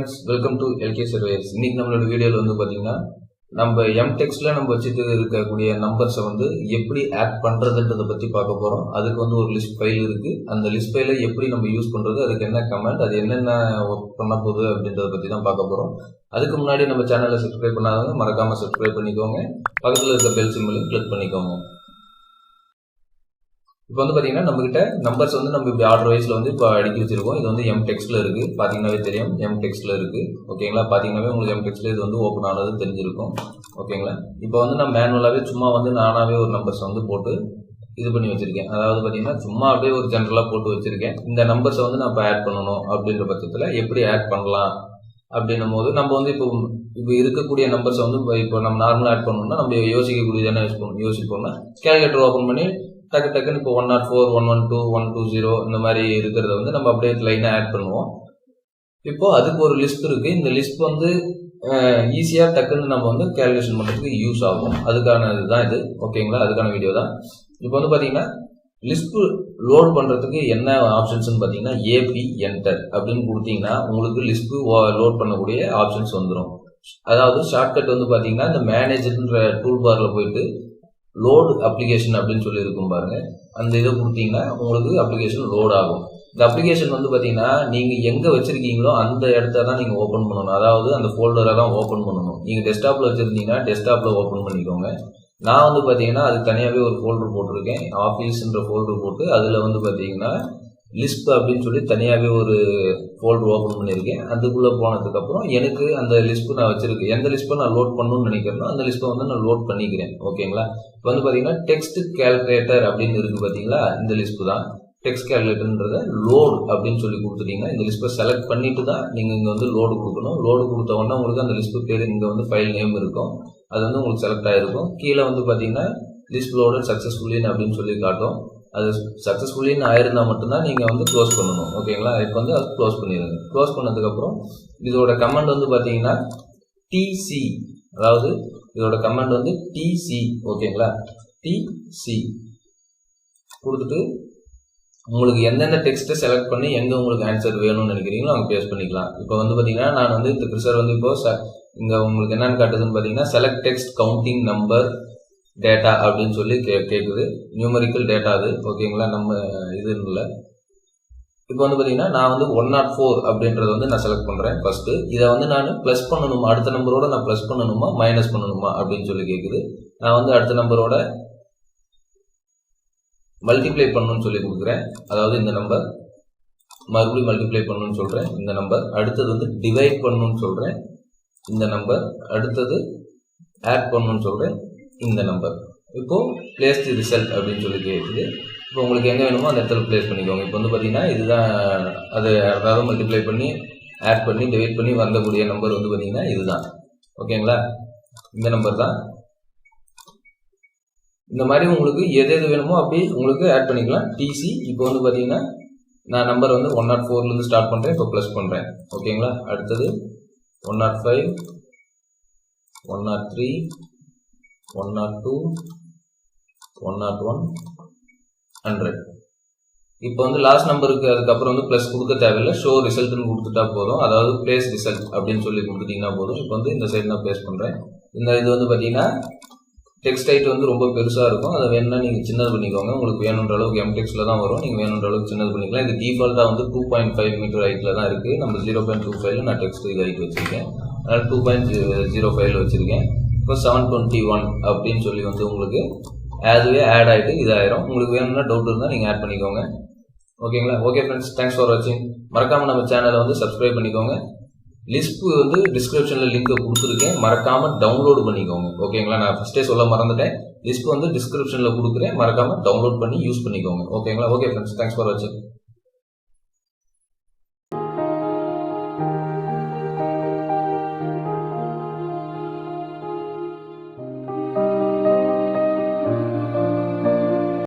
friends, welcome to LK Surveyors. இன்னைக்கு நம்மளோட வீடியோல வந்து பாத்தீங்கன்னா நம்ம MTextல நம்ம வச்சிட்டு இருக்கக்கூடிய நம்பர்ஸ் வந்து எப்படி ஆட் பண்றதுன்றத பத்தி பார்க்க போறோம். அதுக்கு வந்து ஒரு லிஸ்ட் ஃபைல் இருக்கு. அந்த லிஸ்ட் ஃபைலை எப்படி நம்ம யூஸ் பண்றது, அதுக்கு என்ன கமாண்ட், அது என்னென்ன ஒர்க் பண்ண போகுது அப்படின்றத பத்தி தான் பார்க்க போறோம். அதுக்கு முன்னாடி நம்ம சேனலை சப்ஸ்கிரைப் பண்ணாதவங்க மறக்காம சப்ஸ்கிரைப் பண்ணிக்கோங்க. பக்கத்துல இருக்க பெல் சிம்பலையும் கிளிக் பண்ணிக்கோங்க. இப்போ வந்து பாத்தீங்கன்னா நம்ம கிட்ட நம்பர்ஸ் வந்து நம்ம இப்படி ஆர்டர் வைஸ்ல வந்து இப்போ அடுக்கி வச்சிருக்கோம். இது வந்து MTextல இருக்கு, பாத்தீங்கன்னாவே தெரியும் MTextல இருக்கு. ஓகேங்களா, பாத்தீங்கன்னாவே உங்களுக்கு MTextல இது வந்து ஓப்பன் ஆனது தெரிஞ்சிருக்கும். ஓகேங்களா, இப்போ வந்து நான் மேனுவலாவே சும்மா வந்து நானாவே ஒரு நம்பர்ஸ் வந்து போட்டு இது பண்ணி வச்சிருக்கேன். அதாவது பாத்தீங்கன்னா சும்மா அப்படியே ஒரு ஜெனரலா போட்டு வச்சிருக்கேன். இந்த நம்பர்ஸை வந்து நான் இப்போ ஆட் பண்ணணும் அப்படின்ற பட்சத்துல எப்படி ஆட் பண்ணலாம் அப்படின்னும் போது நம்ம வந்து இப்போ இருக்கக்கூடிய நம்பர்ஸ் வந்து இப்போ நம்ம நார்மலா ஆட் பண்ணணும்னா நம்ம யோசிக்கக்கூடியது என்ன யோசிப்போம்னா கால்குலேட்டர் ஓப்பன் பண்ணி டக்குன்னு இப்போ 104, 112, 120 இந்த மாதிரி இருக்கிறத வந்து நம்ம அப்படியே லைனா ஆட் பண்ணுவோம். இப்போ அதுக்கு ஒரு லிஸ்ட் இருக்கு. இந்த லிஸ்ட் வந்து ஈஸியா டக்குன்னு நம்ம வந்து கால்குலேஷன் பண்றதுக்கு யூஸ் ஆகும். அதுக்கான இதுதான் இது. ஓகேங்களா, அதுக்கான வீடியோ தான். இப்போ வந்து பாத்தீங்கன்னா லிஸ்ட் லோட் பண்றதுக்கு என்ன ஆப்ஷன்ஸ் பாத்தீங்கன்னா ஏபி என்டர் அப்படின்னு கொடுத்தீங்கன்னா உங்களுக்கு லிஸ்ட் லோட் பண்ணக்கூடிய ஆப்ஷன்ஸ் வந்துடும். அதாவது ஷார்ட்கட் வந்து பாத்தீங்கன்னா இந்த மேனேஜர்ன்ற டூல் பார்ல போயிட்டு லோட் அப்ளிகேஷன் அப்படின்னு சொல்லி இருக்கும் பாருங்க, அந்த இதை கொடுத்தீங்கன்னா உங்களுக்கு அப்ளிகேஷன் லோட் ஆகும். இந்த அப்ளிகேஷன் வந்து பாத்தீங்கன்னா நீங்க எங்க வச்சிருக்கீங்களோ அந்த இடத்த தான் நீங்க ஓபன் பண்ணணும். அதாவது அந்த ஃபோல்டரை தான் ஓபன் பண்ணணும். நீங்க டெஸ்க்டாப்ல வச்சிருந்தீங்கன்னா டெஸ்க்டாப்ல ஓபன் பண்ணிக்கோங்க. நான் வந்து பாத்தீங்கன்னா அது தனியாவே ஒரு ஃபோல்டர் போட்டிருக்கேன், ஆஃபீஸ்ன்ற ஃபோல்டர் போட்டு அதுல வந்து பாத்தீங்கன்னா லிஸ்ப் அப்படின்னு சொல்லி தனியாவே ஒரு ஃபோல்டர் ஓபன் பண்ணியிருக்கேன். அதுக்குள்ள போனதுக்கு அப்புறம் எனக்கு அந்த லிஸ்ட் நான் வச்சிருக்கேன். எந்த லிஸ்ட்டை நான் லோட் பண்ணணும்னு நினைக்கிறேனோ அந்த லிஸ்ட்டை வந்து நான் லோட் பண்ணிக்கிறேன். ஓகேங்களா, இப்போ வந்து பாத்தீங்கன்னா டெக்ஸ்ட் கால்குலேட்டர் அப்படின்னு இருக்கு பாத்தீங்களா, இந்த லிஸ்ட் தான் டெக்ஸ்ட் கால்குலேட்டர்ன்றத லோட் அப்படின்னு சொல்லி கொடுத்துட்டீங்கன்னா இந்த லிஸ்ட்டை செலக்ட் பண்ணிட்டு தான் நீங்க இங்க வந்து லோடு கொடுக்கணும். லோடு கொடுத்த உடனே உங்களுக்கு அந்த லிஸ்ட் பேர் இங்க வந்து ஃபைல் நேம் இருக்கும், அது வந்து உங்களுக்கு செலக்ட் ஆயிருக்கும். கீழே வந்து பாத்தீங்கன்னா லிஸ்ட் லோடட் சக்சஸ்ஃபுல்லி அப்படின்னு சொல்லி காட்டும். அது சக்சஸ்ஃபுல்லின்னு ஆயிருந்தா மட்டும்தான் நீங்க வந்து க்ளோஸ் பண்ணணும். ஓகேங்களா, இப்போ வந்து அது க்ளோஸ் பண்ணிடுங்க. க்ளோஸ் பண்ணதுக்கு அப்புறம் இதோட கமெண்ட் வந்து பாத்தீங்கன்னா டிசி, அதாவது இதோட கமெண்ட் வந்து டிசி. ஓகேங்களா, டிசி கொடுத்துட்டு உங்களுக்கு எந்தெந்த டெக்ஸ்ட்டை செலக்ட் பண்ணி எங்க உங்களுக்கு ஆன்சர் வேணும்னு நினைக்கிறீங்களோ அங்கே பேஸ்ட் பண்ணிக்கலாம். இப்போ வந்து பாத்தீங்கன்னா நான் வந்து இந்த ப்ரிசர் வந்து இப்போ இங்க உங்களுக்கு என்னன்னு காட்டுதுன்னு பாத்தீங்கன்னா select text counting number data அப்படின்னு சொல்லி கேட்குது. நியூமரிக்கல் டேட்டா அது. ஓகேங்களா, நம்ம இது இல்லை. இப்போ வந்து பாத்தீங்கன்னா நான் வந்து 104 அப்படின்றத வந்து நான் செலக்ட் பண்றேன். ஃபர்ஸ்ட் இதை வந்து நான் பிளஸ் பண்ணணுமா, அடுத்த நம்பரோட நான் பிளஸ் பண்ணணுமா மைனஸ் பண்ணணுமா அப்படின்னு சொல்லி கேட்குது. நான் வந்து அடுத்த நம்பரோட மல்டிப்ளை பண்ணணும்னு சொல்லி கொடுக்குறேன். அதாவது இந்த நம்பர் மறுபடியும் மல்டிப்ளை பண்ணணும்னு சொல்றேன். இந்த நம்பர் அடுத்தது வந்து டிவைட் பண்ணணும்னு சொல்றேன். இந்த நம்பர் அடுத்தது ஆட் பண்ணணும்னு சொல்றேன். இந்த நம்பர் இப்போ பிளேஸ் தி ரிசல்ட் அப்படின்னு சொல்லி கேட்குது. இப்போ உங்களுக்கு எங்க வேணுமோ அந்த இடத்துல பிளேஸ் பண்ணிக்கோங்க. இப்போ வந்து பாத்தீங்கன்னா இதுதான் அது, அதாவது மல்டிப்ளை பண்ணி ஆட் பண்ணி டிவைட் பண்ணி வந்தக்கூடிய நம்பர் வந்து பாத்தீங்கன்னா இதுதான். ஓகேங்களா, இந்த நம்பர் தான். இந்த மாதிரி உங்களுக்கு எது எது வேணுமோ அப்படி உங்களுக்கு ஆட் பண்ணிக்கலாம். டிசி இப்போ வந்து பாத்தீங்கன்னா நான் நம்பர் வந்து 104ல இருந்து ஸ்டார்ட் பண்றேன், இப்போ பிளஸ் பண்றேன். ஓகேங்களா, அடுத்தது 105, 103, 102, 101, 100. இப்போ வந்து லாஸ்ட் நம்பருக்கு அதுக்கப்புறம் வந்து பிளஸ் கொடுக்க தேவையில்லை, ஷோ ரிசல்ட்னு கொடுத்துட்டா போதும். அதாவது பிளேஸ் ரிசல்ட் அப்படின்னு சொல்லி கொடுத்துட்டீங்கன்னா போதும். இப்போ வந்து இந்த சைடு நான் பிளேஸ் பண்றேன். இந்த இது வந்து பாத்தீங்கன்னா டெக்ஸ்ட் ஹைட் வந்து ரொம்ப பெருசா இருக்கும். அதை வேணும்னா நீங்க சின்னது பண்ணிக்கோங்க. உங்களுக்கு வேணுன்ற அளவுக்கு MTextல தான் வரும், நீங்க வேணுன்ற அளவுக்கு சின்னது பண்ணிக்கலாம். இது டிஃபால்ட்டா வந்து 2.5 மீட்டர் ஹைட்ல தான் இருக்கு. நம்ம 0.25 நான் டெக்ஸ்ட் இது ஹைட் வச்சிருக்கேன், அதனால 2.05 வச்சிருக்கேன். இப்போ 721 அப்படின்னு சொல்லி வந்து உங்களுக்கு அதுவே ஆட் ஆகிட்டு இதாயிரும். உங்களுக்கு வேணும்னா டவுட் இருந்தால் நீங்கள் ஆட் பண்ணிக்கோங்க. ஓகேங்களா, ஓகே ஃப்ரெண்ட்ஸ், தேங்க்ஸ் ஃபார் வாட்சிங். மறக்காம நம்ம சேனலை வந்து சப்ஸ்கிரைப் பண்ணிக்கோங்க. லிஸ்ப் வந்து டிஸ்கிரிப்ஷனில் லிங்கை கொடுத்துருக்கேன், மறக்காம டவுன்லோட் பண்ணிக்கோங்க. ஓகேங்களா, நான் ஃபர்ஸ்டே சொல்ல மறந்துட்டேன். லிஸ்ப் வந்து டிஸ்கிரிப்ஷனில் கொடுக்குறேன், மறக்காம டவுன்லோட் பண்ணி யூஸ் பண்ணிக்கோங்க. ஓகேங்களா, ஓகே ஃப்ரெண்ட்ஸ், தேங்க்ஸ் ஃபார் வாட்சிங்.